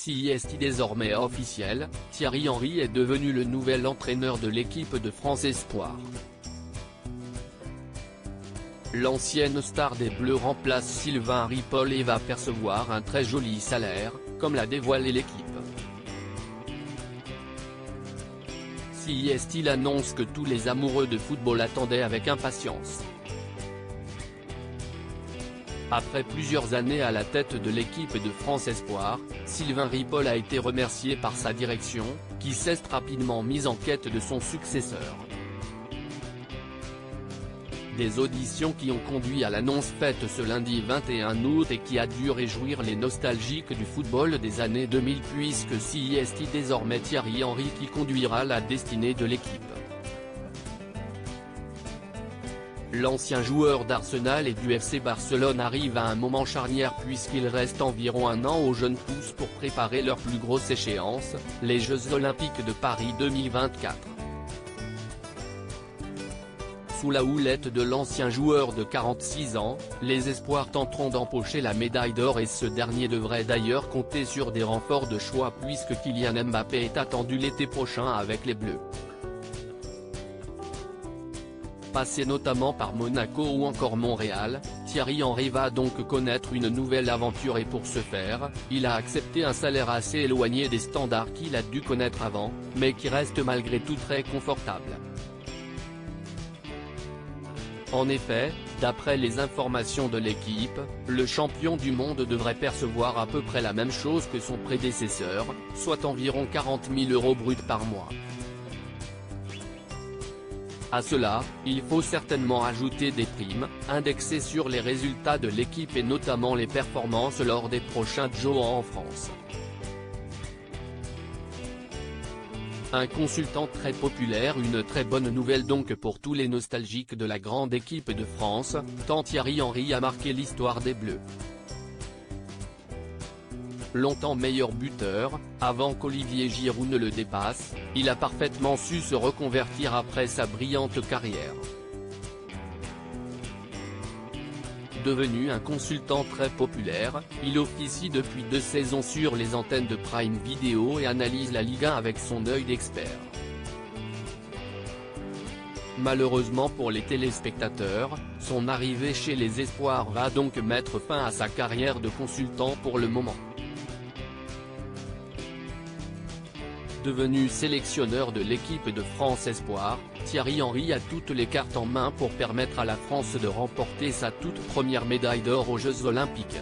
Si est désormais officiel, Thierry Henry est devenu le nouvel entraîneur de l'équipe de France Espoir. L'ancienne star des Bleus remplace Sylvain Ripoll et va percevoir un très joli salaire, comme l'a dévoilé l'équipe. Si il annonce que tous les amoureux de football attendaient avec impatience. Après plusieurs années à la tête de l'équipe de France Espoir, Sylvain Ripoll a été remercié par sa direction, qui s'est rapidement mise en quête de son successeur. Des auditions qui ont conduit à l'annonce faite ce lundi 21 août et qui a dû réjouir les nostalgiques du football des années 2000 puisque c'est désormais Thierry Henry qui conduira la destinée de l'équipe. L'ancien joueur d'Arsenal et du FC Barcelone arrive à un moment charnière puisqu'il reste environ un an aux jeunes pousses pour préparer leur plus grosse échéance, les Jeux Olympiques de Paris 2024. Sous la houlette de l'ancien joueur de 46 ans, les espoirs tenteront d'empocher la médaille d'or et ce dernier devrait d'ailleurs compter sur des renforts de choix puisque Kylian Mbappé est attendu l'été prochain avec les Bleus. Passé notamment par Monaco ou encore Montréal, Thierry Henry va donc connaître une nouvelle aventure et pour ce faire, il a accepté un salaire assez éloigné des standards qu'il a dû connaître avant, mais qui reste malgré tout très confortable. En effet, d'après les informations de l'équipe, le champion du monde devrait percevoir à peu près la même chose que son prédécesseur, soit environ 40 000 € bruts par mois. À cela, il faut certainement ajouter des primes, indexées sur les résultats de l'équipe et notamment les performances lors des prochains Jeux en France. Un consultant très populaire, une très bonne nouvelle donc pour tous les nostalgiques de la grande équipe de France, tant Thierry Henry a marqué l'histoire des Bleus. Longtemps meilleur buteur, avant qu'Olivier Giroud ne le dépasse, il a parfaitement su se reconvertir après sa brillante carrière. Devenu un consultant très populaire, il officie depuis 2 saisons sur les antennes de Prime Video et analyse la Ligue 1 avec son œil d'expert. Malheureusement pour les téléspectateurs, son arrivée chez les Espoirs va donc mettre fin à sa carrière de consultant pour le moment. Devenu sélectionneur de l'équipe de France Espoir, Thierry Henry a toutes les cartes en main pour permettre à la France de remporter sa toute première médaille d'or aux Jeux Olympiques.